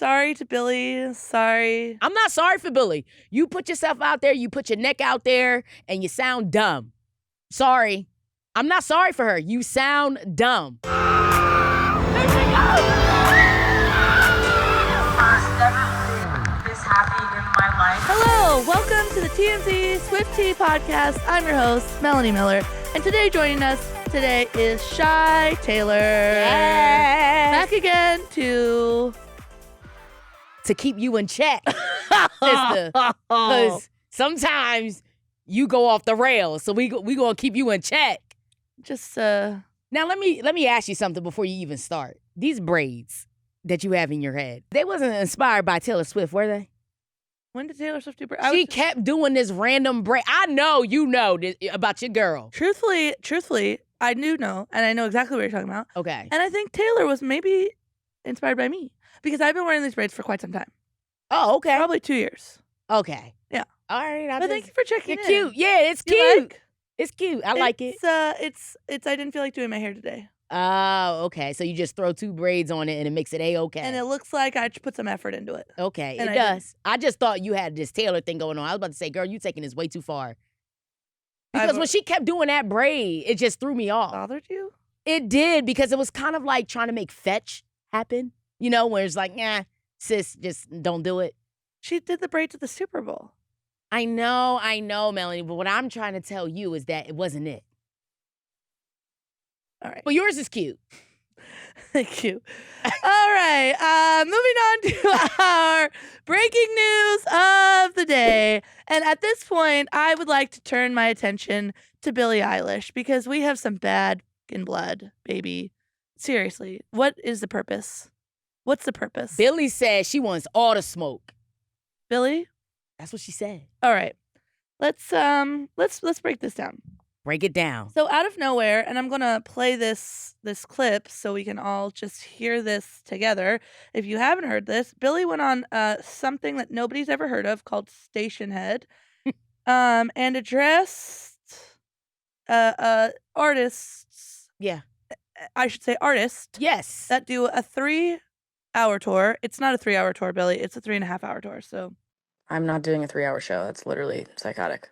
sorry to Billie. Sorry. I'm not sorry for Billie. You put yourself out there, you put your neck out there, and you sound dumb. Sorry. I'm not sorry for her. You sound dumb. I've never been this happy in my life. Hello, welcome to the TMZ Swifties podcast. I'm your host, Melanie Miller, and today joining us is Shy Taylor. Yes. Back again to keep you in check, sister. Because sometimes you go off the rails, so we gonna keep you in check. Just Now let me ask you something before you even start. These braids that you have in your head, they wasn't inspired by Taylor Swift, were they? When did Taylor Swift do braids? She kept doing this random braid. I know you know about your girl. Truthfully, I do know, and I know exactly what you're talking about. Okay. And I think Taylor was maybe inspired by me because I've been wearing these braids for quite some time. Oh, okay. Probably 2 years. Okay. Yeah. All right. But thank you for checking in. You're cute. Yeah, it's cute. You like? It's cute. I like it. It's I didn't feel like doing my hair today. Oh, okay. So you just throw 2 braids on it and it makes it A-okay. And it looks like I put some effort into it. Okay, and it does. I just thought you had this Taylor thing going on. I was about to say, girl, you taking this way too far. Because when she kept doing that braid, it just threw me off. Bothered you? It did, because it was kind of like trying to make fetch happen. You know, where it's like, nah, sis, just don't do it. She did the braids at the Super Bowl. I know, Melanie, but what I'm trying to tell you is that it wasn't it. All right. But yours is cute. Thank you. All right. Moving on to our breaking news of the day. And at this point, I would like to turn my attention to Billie Eilish because we have some bad fucking blood, baby. Seriously, what is the purpose? What's the purpose? Billie says she wants all the smoke. Billie? That's what she said. All right. Let's break this down. Break it down. So out of nowhere, and I'm gonna play this clip so we can all just hear this together. If you haven't heard this, Billie went on something that nobody's ever heard of called Station Head, and addressed artists. Yeah. I should say artists. Yes. That do a 3-hour tour. It's not a 3-hour tour, Billie. It's a 3.5-hour tour. So I'm not doing a 3-hour show. That's literally psychotic.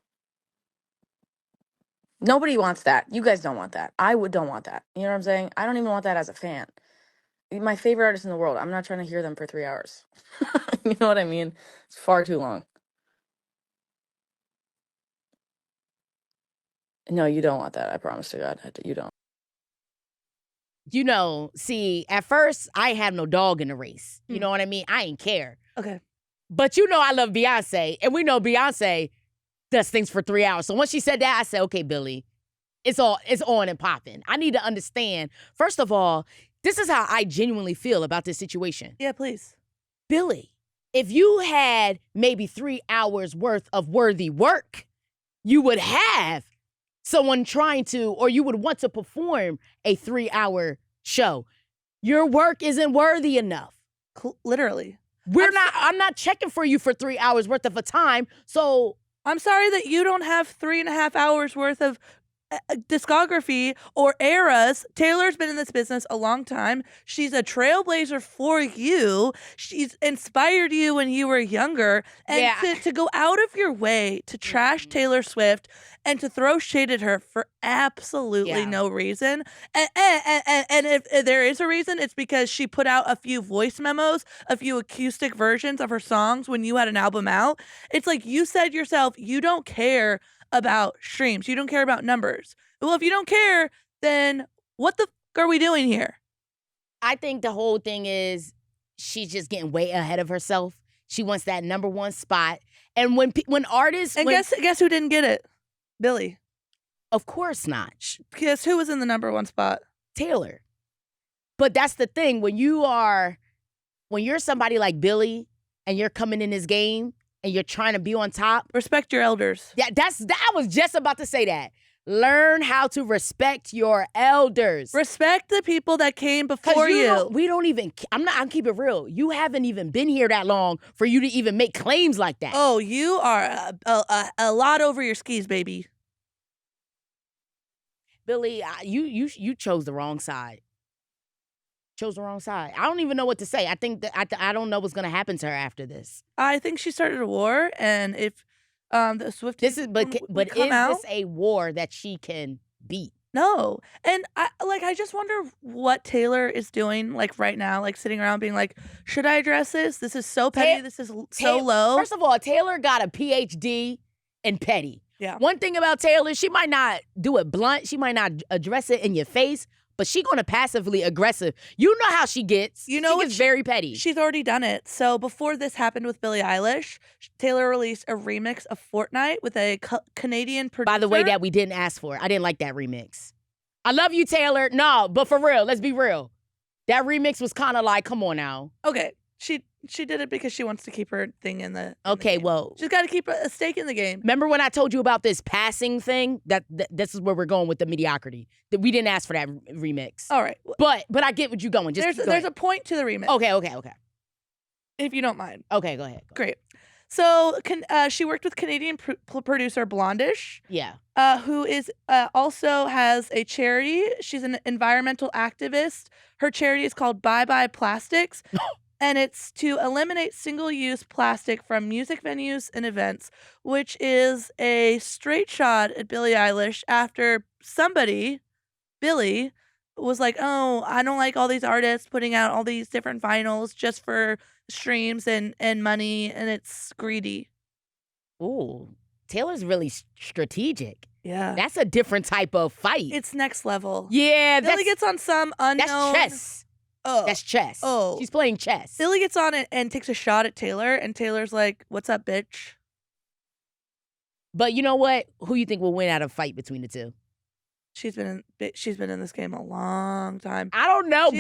Nobody wants that. You guys don't want that. I don't want that. You know what I'm saying? I don't even want that as a fan. My favorite artist in the world. I'm not trying to hear them for 3 hours. You know what I mean? It's far too long. No, you don't want that. I promise to God. You don't. You know, see, at first, I had no dog in the race. You know what I mean? I ain't care. okay. But you know I love Beyonce, and we know Beyonce does things for 3 hours. So once she said that, I said, okay, Billie, it's on and popping. I need to understand. First of all, this is how I genuinely feel about this situation. Yeah, please. Billie, if you had maybe 3 hours worth of worthy work, you would have someone trying to, or you would want to perform a 3-hour show. Your work isn't worthy enough. Literally. I'm not checking for you for 3 hours worth of a time. So I'm sorry that you don't have 3.5 hours worth of discography or eras. Taylor's been in this business a long time. She's a trailblazer for you. She's inspired you when you were younger. And to go out of your way to trash Taylor Swift and to throw shade at her for absolutely no reason. And if there is a reason, it's because she put out a few voice memos, a few acoustic versions of her songs when you had an album out. It's like you said yourself, you don't care about streams. You don't care about numbers. Well, if you don't care, then what the fuck are we doing here? I think the whole thing is she's just getting way ahead of herself. She wants that number 1 spot. And when artists... And guess who didn't get it? Billie. Of course not. Guess who was in the number 1 spot? Taylor. But that's the thing. When you're somebody like Billie and you're coming in this game and you're trying to be on top. Respect your elders. Yeah, I was just about to say that. Learn how to respect your elders. Respect the people that came before you. We don't even, I'm keep it real. You haven't even been here that long for you to even make claims like that. Oh, you are a lot over your skis, baby. Billie, you chose the wrong side. chose the wrong side. I don't even know what to say. I think that I don't know what's gonna happen to her after this. I think she started a war, and if the Swifties This is but would come is out, this a war that she can beat? no. And I just wonder what Taylor is doing like right now, like sitting around being like, should I address this? This is so petty. This is so low. First of all, Taylor got a PhD in petty. Yeah. One thing about Taylor, she might not do it blunt. She might not address it in your face, but she gonna passively aggressive. You know how she gets. You know she gets very petty. She's already done it. So before this happened with Billie Eilish, Taylor released a remix of Fortnite with a Canadian producer. By the way, that we didn't ask for. I didn't like that remix. I love you, Taylor. No, but for real, let's be real. That remix was kind of like, come on now. Okay, she did it because she wants to keep her thing in the. Okay, game. well, She's got to keep a stake in the game. remember when I told you about this passing thing? That this is where we're going with the mediocrity. That we didn't ask for that remix. All right. But I get what you're going. Just There's a point to the remix. okay. If you don't mind. Okay, go ahead. Great. So she worked with Canadian producer Blondish, Yeah. who is also has a charity. She's an environmental activist. Her charity is called Bye Bye Plastics. And it's to eliminate single-use plastic from music venues and events, which is a straight shot at Billie Eilish after somebody, Billie, was like, oh, I don't like all these artists putting out all these different vinyls just for streams and money, and it's greedy. Ooh, Taylor's really strategic. Yeah. That's a different type of fight. It's next level. Yeah, Billie gets on some unknown. that's chess. Oh. That's chess. Oh. She's playing chess. Billie gets on it and takes a shot at Taylor, and Taylor's like, what's up, bitch? But you know what? Who you think will win out of a fight between the two? She's been in this game a long time. I don't know. She's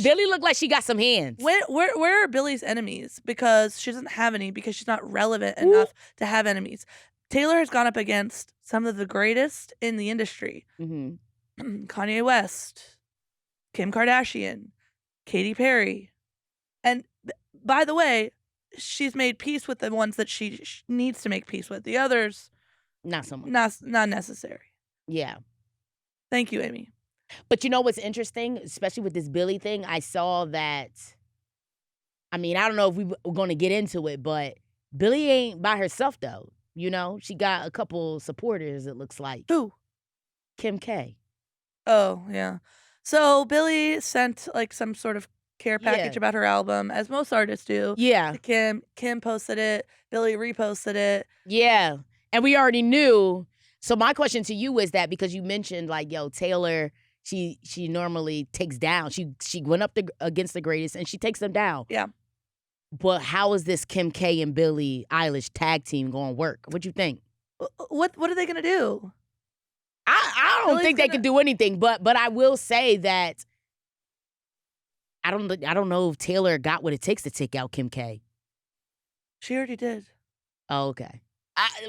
Billie looked like she got some hands. Where are Billie's enemies? Because she doesn't have any, because she's not relevant enough to have enemies. Taylor has gone up against some of the greatest in the industry. Mm-hmm. Kanye West, Kim Kardashian, Katy Perry. And by the way, she's made peace with the ones that she needs to make peace with. The others, Not so much. not necessary. Yeah. Thank you, Amy. But you know what's interesting, especially with this Billie thing? I saw that, I mean, I don't know if we were going to get into it, but Billie ain't by herself, though. You know, she got a couple supporters, it looks like. Who? Kim K. Oh, yeah. So Billie sent like some sort of care package Yeah. about her album, as most artists do. Yeah. To Kim. Kim posted it. Billie reposted it. Yeah. And we already knew. So my question to you is that because you mentioned like, yo, Taylor, she normally takes down. She went up against the greatest and she takes them down. Yeah. But how is this Kim K and Billie Eilish tag team going to work? What you think? What are they gonna do? I don't Billie's think they gonna- can do anything, but I will say that I don't know if Taylor got what it takes to take out Kim K. She already did. Oh, okay.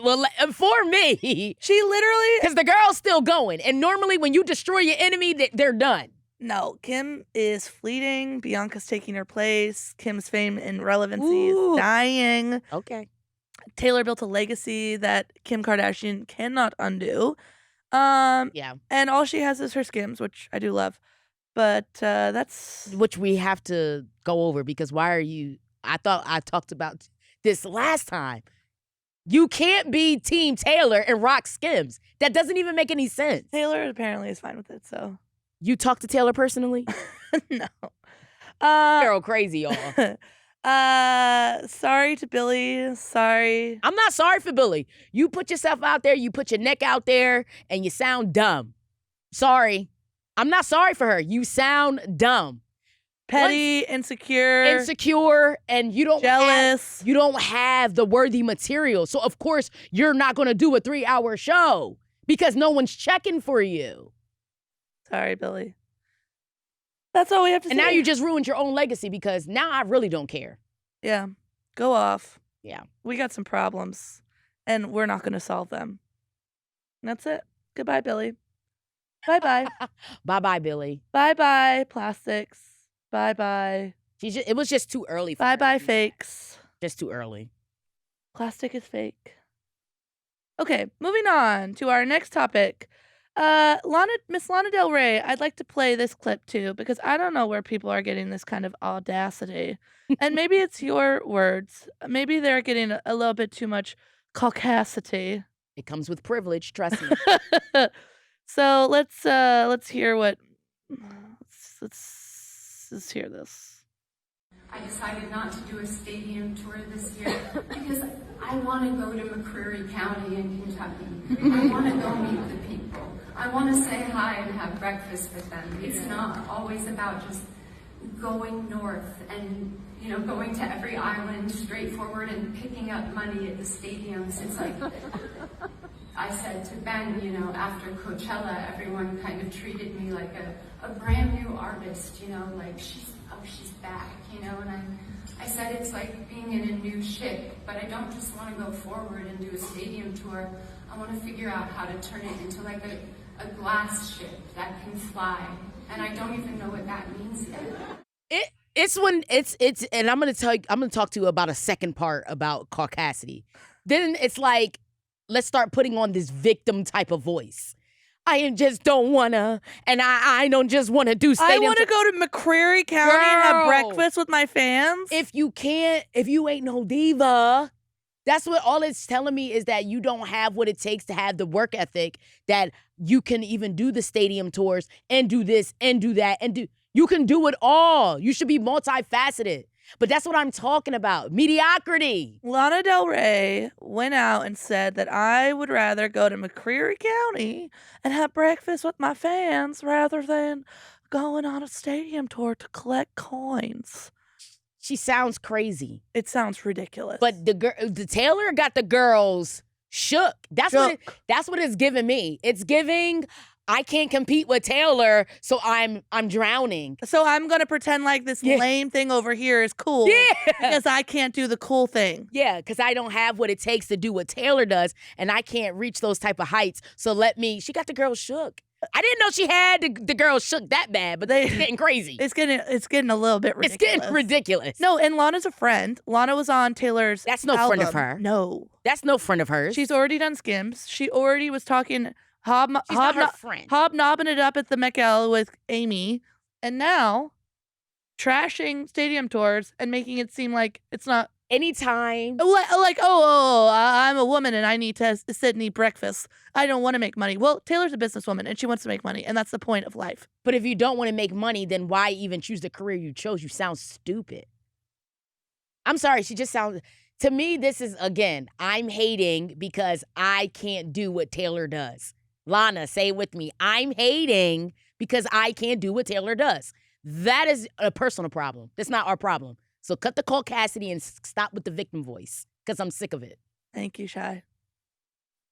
Well, for me, She literally. because the girl's still going, and normally when you destroy your enemy, they're done. No, Kim is fleeting. Bianca's taking her place. Kim's fame and relevancy Ooh. is dying. Okay. Taylor built a legacy that Kim Kardashian cannot undo. Yeah. And all she has is her Skims, which I do love. But that's Which we have to go over because why are you? I thought I talked about this last time. You can't be Team Taylor and rock Skims. That doesn't even make any sense. Taylor apparently is fine with it. So You talked to Taylor personally? no. Girl, crazy, y'all. Sorry to Billie. Sorry. I'm not sorry for Billie. You put yourself out there, you put your neck out there, and you sound dumb. Sorry. I'm not sorry for her. You sound dumb. Petty, insecure, Insecure, and you don't jealous. you don't have the worthy material. So of course you're not gonna do a 3-hour show because no one's checking for you. Sorry, Billie. That's all we have to say. And now you just ruined your own legacy because now I really don't care. Yeah. Go off. Yeah. We got some problems, and we're not going to solve them. And that's it. Goodbye, Billie. Bye-bye. Bye-bye, Billie. Bye-bye, plastics. Bye-bye. It was just too early for her. Bye-bye, fakes. Just too early. Plastic is fake. Okay, moving on to our next topic. Miss Lana Del Rey, I'd like to play this clip too because I don't know where people are getting this kind of audacity. And maybe it's your words. Maybe they're getting a little bit too much caucasity. It comes with privilege, trust me. So let's hear what let's hear this. I decided not to do a stadium tour this year because I want to go to McCreary County in Kentucky. I want to go meet the people. I want to say hi and have breakfast with them. It's not always about just going north and, you know, going to every island straightforward and picking up money at the stadiums. It's like, I said to Ben, you know, after Coachella, everyone kind of treated me like a brand new artist, you know, like she's back, you know, and I said it's like being in a new ship, but I don't just want to go forward and do a stadium tour. I want to figure out how to turn it into like a glass ship that can fly, and I don't even know what that means yet. It's and I'm gonna talk to you about a second part about caucasity. Then it's like, let's start putting on this victim type of voice. I just don't wanna, and I don't just wanna do stadium. I want to go to McCreary County and have breakfast with my fans. If you ain't no diva, that's what all it's telling me is that you don't have what it takes to have the work ethic that you can even do the stadium tours and do this and do that you can do it all. You should be multifaceted. But that's what I'm talking about. Mediocrity. Lana Del Rey went out and said that I would rather go to McCreary County and have breakfast with my fans rather than going on a stadium tour to collect coins. She sounds crazy. It sounds ridiculous. But the Taylor got the girls shook. That's what it's giving me. It's giving, I can't compete with Taylor, so I'm drowning. So I'm going to pretend like this lame thing over here is cool because I can't do the cool thing. Yeah, because I don't have what it takes to do what Taylor does, and I can't reach those type of heights. So she got the girls shook. I didn't know she had the girls shook that bad, but it's getting crazy. It's getting a little bit ridiculous. It's getting ridiculous. No, and Lana's a friend. Lana was on Taylor's That's no album. friend of her. No. That's no friend of hers. She's already done Skims. She already was talking not her friend. hobnobbing it up at the Met Gala with Amy, and now trashing stadium tours and making it seem like it's not anytime. Like, I'm a woman and I need to sit and eat breakfast. I don't want to make money. Well, Taylor's a businesswoman and she wants to make money, and that's the point of life. But if you don't want to make money, then why even choose the career you chose? You sound stupid. I'm sorry, she just sounds... To me, this is, again, I'm hating because I can't do what Taylor does. Lana, say it with me. I'm hating because I can't do what Taylor does. That is a personal problem. That's not our problem. So cut the caucasity and stop with the victim voice because I'm sick of it. Thank you, Shy.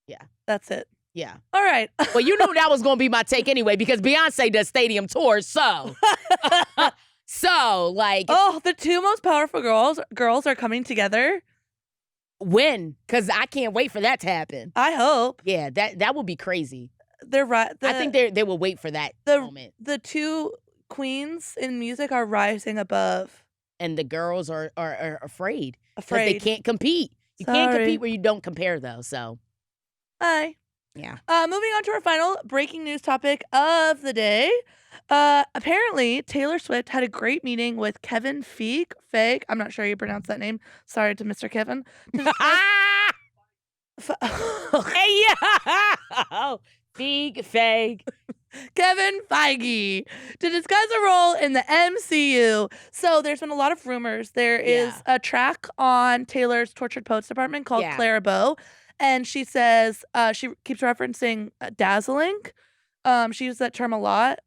Yeah. That's it. Yeah. All right. Well, you knew that was going to be my take anyway because Beyonce does stadium tours, so. So, like. Oh, the two most powerful girls are coming together. When? Because I can't wait for that to happen. I hope. Yeah, that would be crazy. They're right. I think they will wait for that moment. The two queens in music are rising above. And the girls are afraid. Afraid. Because they can't compete. You can't compete where you don't compare, though, so. Bye. Yeah. Moving on to our final breaking news topic of the day. Apparently, Taylor Swift had a great meeting with Kevin Feige. I'm not sure how you pronounce that name. Sorry to Mr. Kevin. Hey, yeah. Feige. Kevin Feige to discuss a role in the MCU. So there's been a lot of rumors. There is a track on Taylor's Tortured Poets department called Clara Bow. And she says, she keeps referencing dazzling. She used that term a lot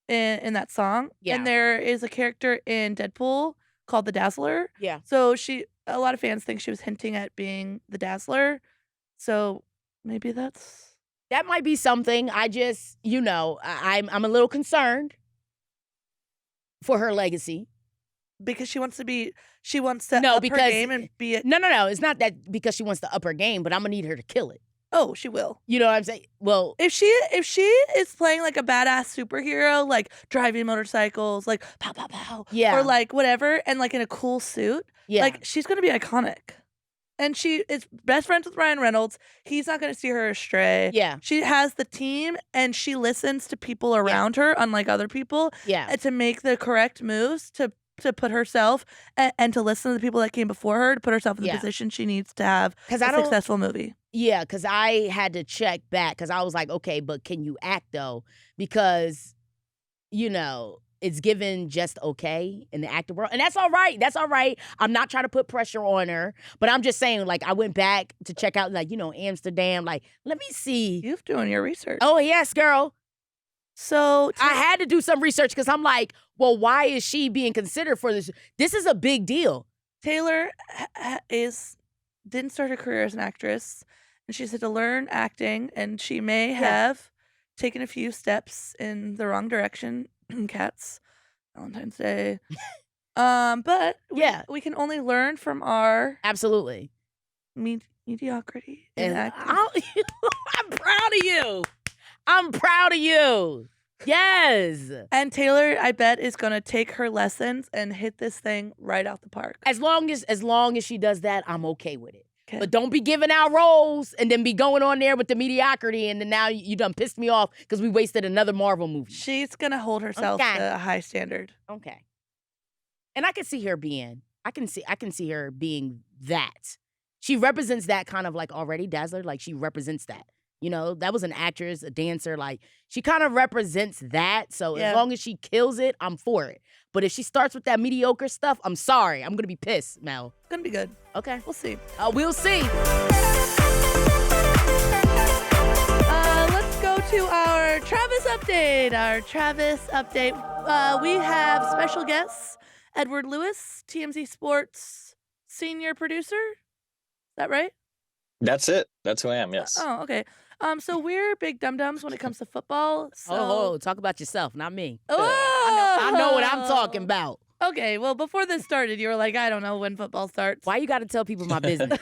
in that song. Yeah. And there is a character in Deadpool called the Dazzler. Yeah. So a lot of fans think she was hinting at being the Dazzler. So maybe that might be something. I just, I'm a little concerned for her legacy. Because she wants to up her game and be a... No. It's not that because she wants to up her game, but I'm going to need her to kill it. Oh, she will. You know what I'm saying? Well, if she is playing like a badass superhero, like driving motorcycles, like pow, pow, pow. Yeah. Or like whatever, and like in a cool suit. Yeah. Like she's going to be iconic. And she is best friends with Ryan Reynolds. He's not going to steer her astray. Yeah. She has the team, and she listens to people around her, unlike other people, Yeah. to make the correct moves to put herself and to listen to the people that came before her to put herself in the position she needs to have a successful movie. Yeah, because I had to check back because I was like, okay, but can you act though? Because, you know, it's given just okay in the acting world. And that's all right. That's all right. I'm not trying to put pressure on her. But I'm just saying, like, I went back to check out, like, you know, Amsterdam. Like, let me see. You've doing your research. Oh, yes, girl. So I had to do some research because I'm like, well, why is she being considered for this? This is a big deal. Taylor didn't start her career as an actress, and she's had to learn acting, and she may have taken a few steps in the wrong direction. Cats, Valentine's Day. But we can only learn from our Absolutely mediocrity in And acting. I'm proud of you. I'm proud of you. Yes. And Taylor, I bet, is gonna take her lessons and hit this thing right out the park. As long as she does that, I'm okay with it. Okay. But don't be giving out roles and then be going on there with the mediocrity and then now you done pissed me off because we wasted another Marvel movie. She's gonna hold herself to a high standard. Okay. And I can see her being that. She represents that kind of like already Dazzler, like she represents that. You know, that was an actress, a dancer, like she kind of represents that. So as long as she kills it, I'm for it. But if she starts with that mediocre stuff, I'm sorry. I'm going to be pissed, Mel. It's gonna be good. Okay. We'll see. We'll see. Let's go to our Travis update. We have special guests, Edward Lewis, TMZ Sports senior producer. Is that right? That's it. That's who I am, yes. Oh, okay. So we're big dum-dums when it comes to football. So... talk about yourself, not me. Oh! I know what I'm talking about. Okay, well, before this started, you were like, I don't know when football starts. Why you got to tell people my business?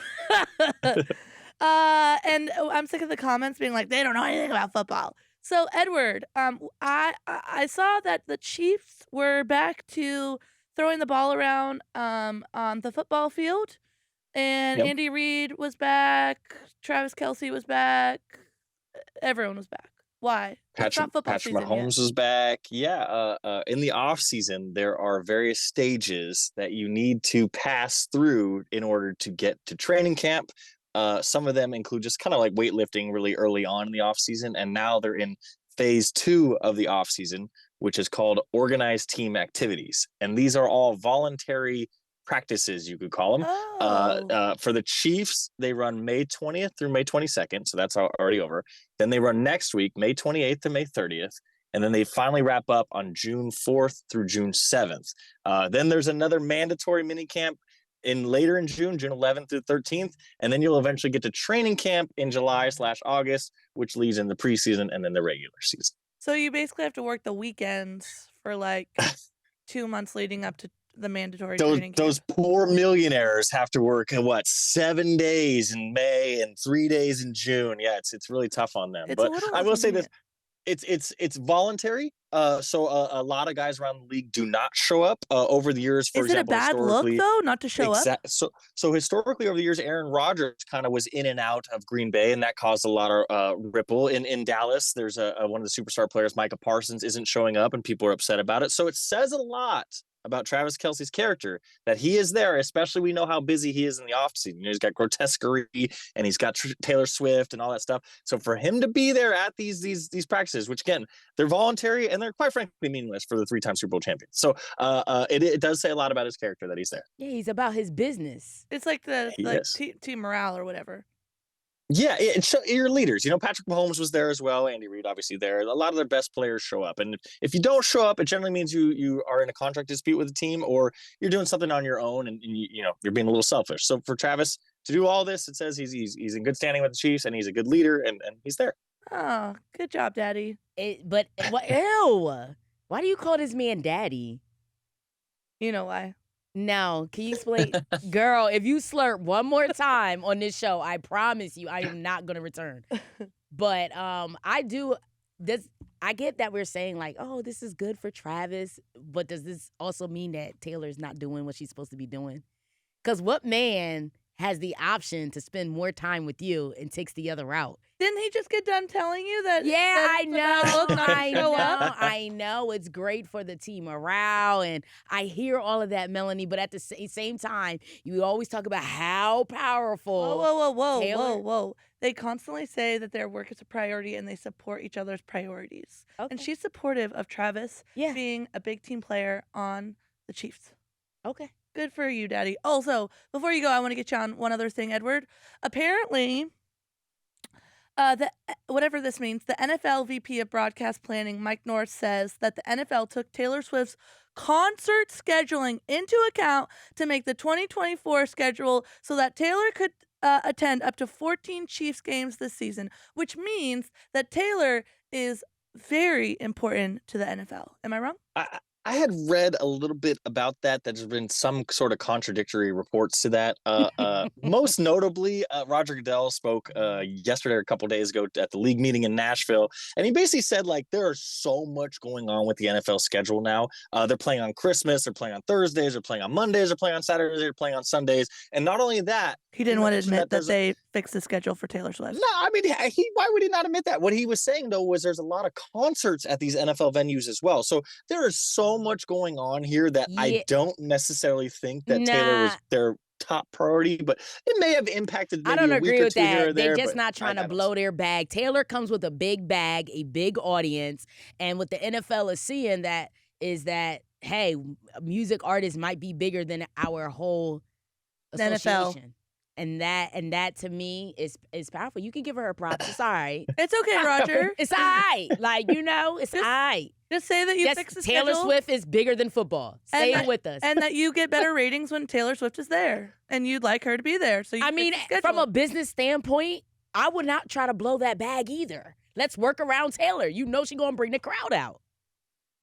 And I'm sick of the comments being like, they don't know anything about football. So, Edward, I saw that the Chiefs were back to throwing the ball around on the football field. And Andy Reid was back. Travis Kelce was back. Everyone was back. Why? Patrick Mahomes was back. Yeah. In the off season, there are various stages that you need to pass through in order to get to training camp. Some of them include just kind of like weightlifting really early on in the off season, and now they're in phase 2 of the off season, which is called organized team activities, and these are all voluntary practices, you could call them. For the Chiefs, they run May 20th through May 22nd, so that's already over. Then they run next week, May 28th to May 30th, and then they finally wrap up on June 4th through June 7th. Then there's another mandatory mini camp later in June 11th through 13th, and then you'll eventually get to training camp in July/August, which leads in the preseason and then the regular season. So you basically have to work the weekends for like 2 months leading up to the mandatory training camp. Those poor millionaires have to work 7 days in May and 3 days in June. Yeah, it's really tough on them. But I will say this: it's voluntary. So a lot of guys around the league do not show up. Over the years, for example, is it a bad look though not to show up? So historically, over the years, Aaron Rodgers kind of was in and out of Green Bay, and that caused a lot of ripple. In Dallas, there's one of the superstar players, Micah Parsons, isn't showing up, and people are upset about it. So it says a lot about Travis Kelce's character that he is there, especially we know how busy he is in the offseason. You know, he's got Grotesquerie and he's got Taylor Swift and all that stuff. So for him to be there at these practices, which again, they're voluntary and they're quite frankly meaningless for the 3-time Super Bowl champion. So it does say a lot about his character that he's there. Yeah, he's about his business. It's like the team morale or whatever. Yeah, your leaders. You know, Patrick Mahomes was there as well. Andy Reid, obviously, there. A lot of their best players show up. And if you don't show up, it generally means you are in a contract dispute with the team or you're doing something on your own and you're being a little selfish. So for Travis to do all this, it says he's in good standing with the Chiefs and he's a good leader and he's there. Oh, good job, Daddy. Ew. Why do you call this man Daddy? You know why. No, can you explain? Girl, if you slurp one more time on this show, I promise you I am not going to return. But I get that we're saying like, oh, this is good for Travis. But does this also mean that Taylor's not doing what she's supposed to be doing? Because what man has the option to spend more time with you and takes the other route. Didn't he just get done telling you that? Yeah, that I it's a bad look know. not to I show know. up? I know. It's great for the team morale, and I hear all of that, Melanie. But at the same time, you always talk about how powerful. Whoa, Taylor? whoa. They constantly say that their work is a priority and they support each other's priorities. Okay. And she's supportive of Travis Yeah. being a big team player on the Chiefs. Okay. Good for you, Daddy. Also, before you go, I want to get you on one other thing, Edward. Apparently, whatever this means, the NFL VP of Broadcast Planning, Mike North, says that the NFL took Taylor Swift's concert scheduling into account to make the 2024 schedule so that Taylor could attend up to 14 Chiefs games this season, which means that Taylor is very important to the NFL. Am I wrong? I had read a little bit about that. There's been some sort of contradictory reports to that. Most notably, Roger Goodell spoke yesterday or a couple of days ago at the league meeting in Nashville. And he basically said, like, there is so much going on with the NFL schedule now. They're playing on Christmas, they're playing on Thursdays, they're playing on Mondays, they're playing on Saturdays, they're playing on Sundays. And not only that, He didn't want to mentioned admit that there's they fixed the schedule for Taylor Swift. No, I mean, why would he not admit that? What he was saying, though, was there's a lot of concerts at these NFL venues as well. So there is so much going on here that Yeah. I don't necessarily think that Taylor was their top priority, but it may have impacted maybe I don't a week agree or with two here or that. there, They're just but not trying I to don't blow their bag. Taylor comes with a big bag, a big audience, and what the NFL is seeing that is that, hey, music artists might be bigger than our whole The NFL. association. And that to me is powerful. You can give her her props. It's all right. It's okay, Roger. It's all right. Like, it's all right. Just say that you fix the Taylor schedule. Swift is bigger than football. Stay it with us. And that you get better ratings when Taylor Swift is there. And you'd like her to be there. So you I mean, fix the from schedule. a business standpoint, I would not try to blow that bag either. Let's work around Taylor. You know she's going to bring the crowd out.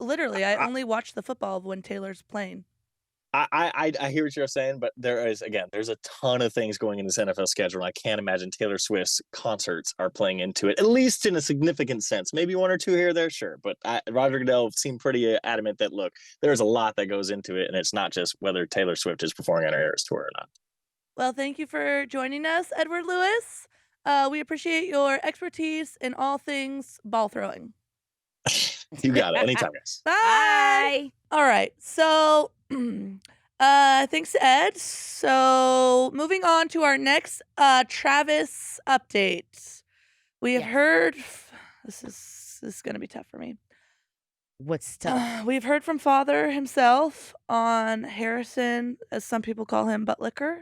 Literally, I only watch the football when Taylor's playing. I hear what you're saying, but there's a ton of things going in this NFL schedule, and I can't imagine Taylor Swift's concerts are playing into it, at least in a significant sense. Maybe one or two here or there, sure. But Roger Goodell seemed pretty adamant that, look, there's a lot that goes into it, and it's not just whether Taylor Swift is performing on her Eras tour or not. Well, thank you for joining us, Edward Lewis. We appreciate your expertise in all things ball throwing. You got it. Anytime, guys. Bye. All right. So, thanks, Ed. So, moving on to our next Travis update. We have heard. This is going to be tough for me. What's tough? We've heard from Father himself on Harrison, as some people call him, Butker.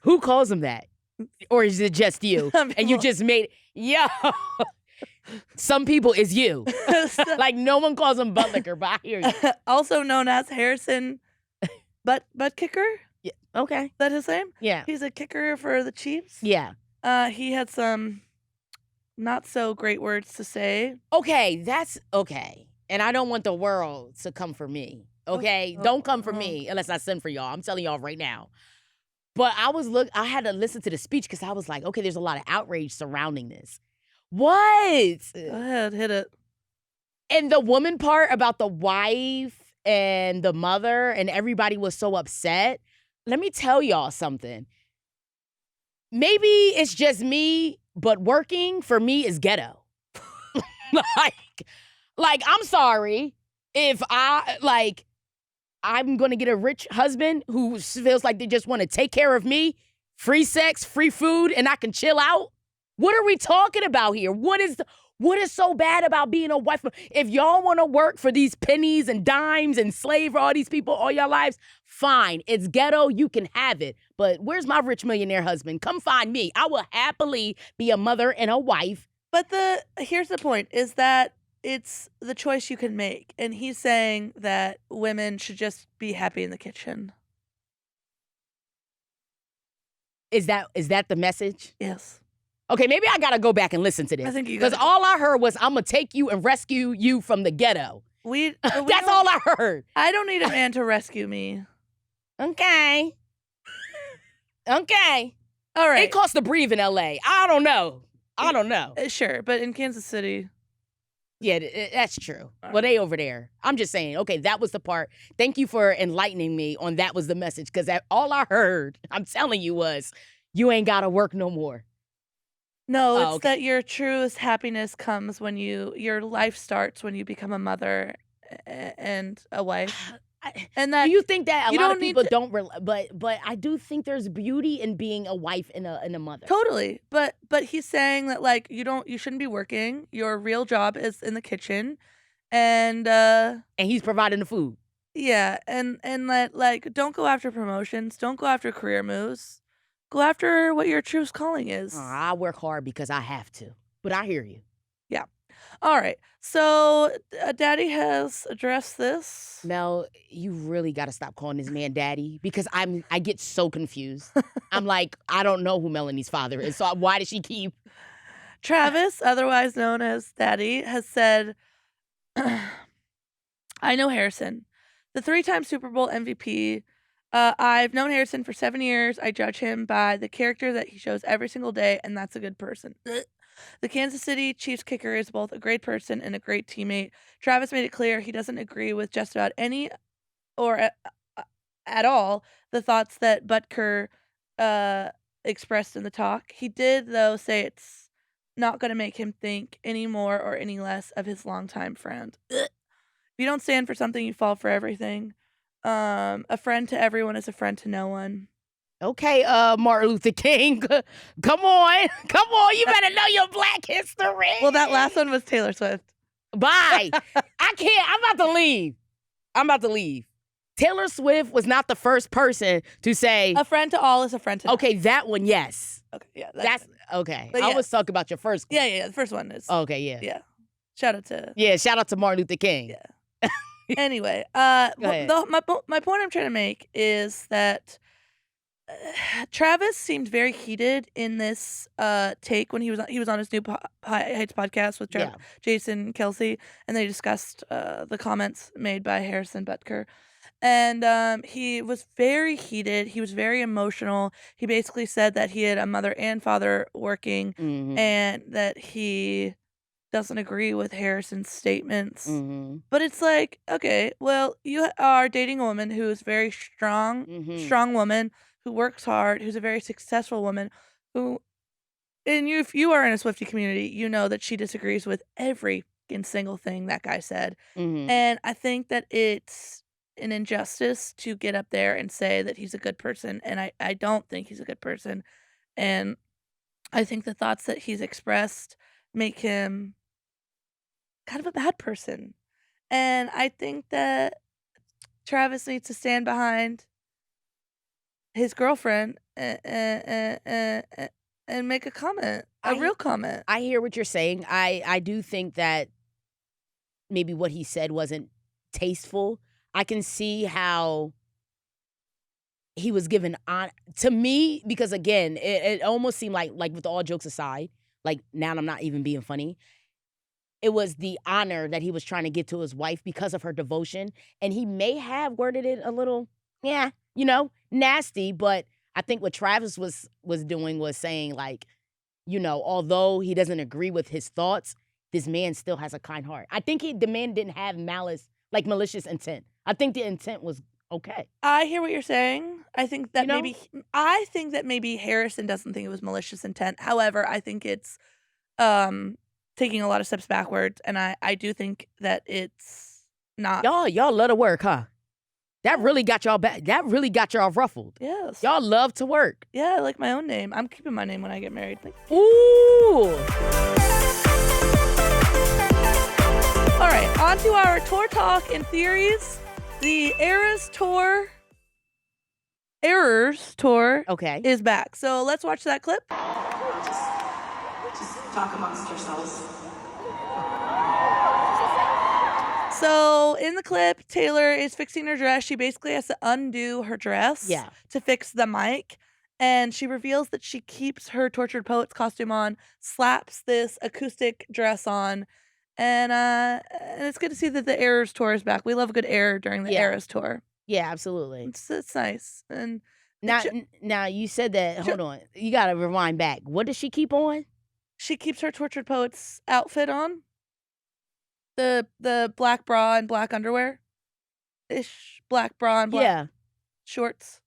Who calls him that? Or is it just you? And you just made some people is you. Like, no one calls him Butker, but I hear you. Also known as Harrison butt kicker. Yeah. Okay. Is that his name? Yeah. He's a kicker for the Chiefs. Yeah. He had some not so great words to say. Okay, that's okay. And I don't want the world to come for me. Okay? Don't come for me unless I send for y'all. I'm telling y'all right now. But I had to listen to the speech because I was like, okay, there's a lot of outrage surrounding this. What? Go ahead, hit it. And the woman part about the wife and the mother and everybody was so upset. Let me tell y'all something. Maybe it's just me, but working for me is ghetto. like I'm sorry if I'm going to get a rich husband who feels like they just want to take care of me, free sex, free food, and I can chill out. What are we talking about here? What is so bad about being a wife? If y'all want to work for these pennies and dimes and slave for all these people all your lives, fine. It's ghetto. You can have it. But where's my rich millionaire husband? Come find me. I will happily be a mother and a wife. But here's the point, is that it's the choice you can make. And he's saying that women should just be happy in the kitchen. Is that the message? Yes. Okay, maybe I gotta go back and listen to this. I think you because all I heard was I'm gonna take you and rescue you from the ghetto. That's all I heard. I don't need a man to rescue me. Okay. Okay. All right. It costs to breathe in LA. I don't know. Sure, but in Kansas City, Yeah, that's true. Well, they over there. I'm just saying, okay, that was the part. Thank you for enlightening me on that was the message, because all I heard, I'm telling you, was you ain't got to work no more. No, Oh, it's okay. that your truest happiness comes when your life starts when you become a mother and a wife. And that Do you think that a you lot don't of need people to- don't, but I do think there's beauty in being a wife and a mother. Totally. But he's saying that like you shouldn't be working. Your real job is in the kitchen. And And he's providing the food. yeah, and that like don't go after promotions, don't go after career moves. Go after what your true calling is. I work hard because I have to. But I hear you. Yeah. All right. So Daddy has addressed this. Mel, you really got to stop calling this man daddy, because I get so confused. I'm like, I don't know who Melanie's father is. So why does she keep? Travis, otherwise known as Daddy, has said, I know Harrison, the 3-time Super Bowl MVP. I've known Harrison for 7 years. I judge him by the character that he shows every single day, and that's a good person. The Kansas City Chiefs kicker is both a great person and a great teammate. Travis made it clear he doesn't agree with just about any or at all the thoughts that Butker expressed in the talk. He did, though, say it's not going to make him think any more or any less of his longtime friend. If you don't stand for something, you fall for everything. A friend to everyone is a friend to no one. Okay, Martin Luther King. Come on. Come on. You better know your Black history. Well, that last one was Taylor Swift. Bye. I can't. I'm about to leave. Taylor Swift was not the first person to say, A friend to all is a friend to none. okay, that one, yes. Okay, yeah. That's okay. But I yeah. was talking about your first one. Yeah. The first one is. Okay, yeah. Yeah. Shout out to. Yeah, shout out to Martin Luther King. Yeah. Anyway, ahead. my point I'm trying to make is that Travis seemed very heated in this take when he was on his new High Heights podcast with Yeah. Jason Kelce, and they discussed the comments made by Harrison Butker. And he was very heated. He was very emotional. He basically said that he had a mother and father working, Mhm. and that he doesn't agree with Harrison's statements. Mhm. But it's like, okay, well, you are dating a woman who is very strong woman who works hard, who's a very successful woman, who, and if you are in a Swiftie community, you know that she disagrees with every single thing that guy said. Mhm. And I think that it's an injustice to get up there and say that he's a good person, and I don't think he's a good person. And I think the thoughts that he's expressed make him kind of a bad person. And I think that Travis needs to stand behind his girlfriend and make a comment, a real comment. I hear what you're saying. I do think that maybe what he said wasn't tasteful. I can see how he was given on to me, because again, it almost seemed like with all jokes aside, like now I'm not even being funny. It was the honor that he was trying to get to his wife because of her devotion, and he may have worded it a little, nasty. But I think what Travis was doing was saying, like, although he doesn't agree with his thoughts, this man still has a kind heart. I think the man didn't have malicious intent. I think the intent was okay. I hear what you're saying. I think that You maybe Harrison doesn't think it was malicious intent. However, I think it's taking a lot of steps backwards, and I do think that it's not. Y'all love to work, huh? That really got y'all back. That really got y'all ruffled. Yes. Y'all love to work. Yeah, I like my own name. I'm keeping my name when I get married. Ooh. All right, on to our tour talk and theories. The Errors Tour Okay. is back. So let's watch that clip. Just talk amongst yourselves. So in the clip, Taylor is fixing her dress. She basically has to undo her dress to fix the mic. And she reveals that she keeps her Tortured Poets costume on, slaps this acoustic dress on. And it's good to see that the Errors Tour is back. We love a good error during the Errors Tour. Yeah, absolutely. It's nice. And now you said that. Hold on. You got to rewind back. What does she keep on? She keeps her Tortured Poets outfit on. The black bra and black underwear ish, black bra and black Yeah, shorts.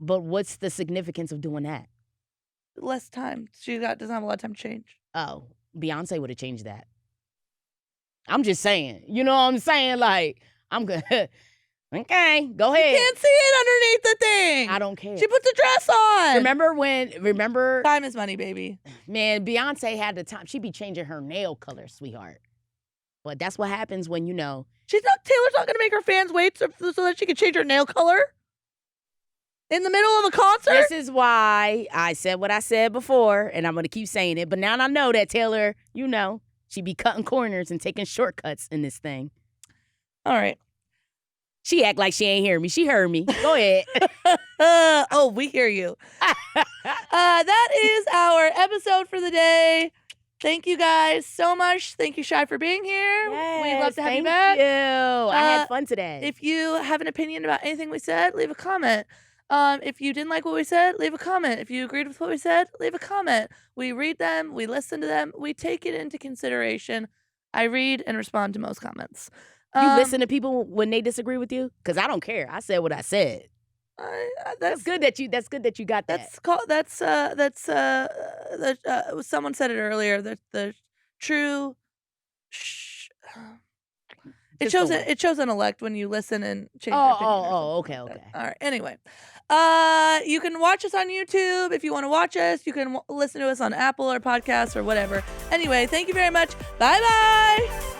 but what's the significance of doing that? Less time. She doesn't have a lot of time to change. Oh, Beyonce would have changed that. I'm just saying. You know what I'm saying? Like, I'm good. Okay, go ahead. Can't see it underneath the thing. I don't care. She puts a dress on. Remember, Time is money, baby. man, Beyonce had the time. She'd be changing her nail color, sweetheart. But that's what happens when, Taylor's not gonna make her fans wait so that she can change her nail color in the middle of a concert. This is why I said what I said before, and I'm going to keep saying it. But now I know that Taylor, she be cutting corners and taking shortcuts in this thing. All right. She act like she ain't hear me. She heard me. Go ahead. Oh, we hear you. That is our episode for the day. Thank you guys so much. Thank you, Shy, for being here. We'd love to have you back. Thank you. I had fun today. If you have an opinion about anything we said, leave a comment. If you didn't like what we said, leave a comment. If you agreed with what we said, leave a comment. We read them. We listen to them. We take it into consideration. I read and respond to most comments. You listen to people when they disagree with you? Because I don't care. I said what I said. That's good that you got that. Someone said it earlier. The true. It shows an elect when you listen and change your opinion. Okay. All right. Anyway, you can watch us on YouTube if you want to watch us. You can listen to us on Apple or podcasts or whatever. Anyway, thank you very much. Bye bye.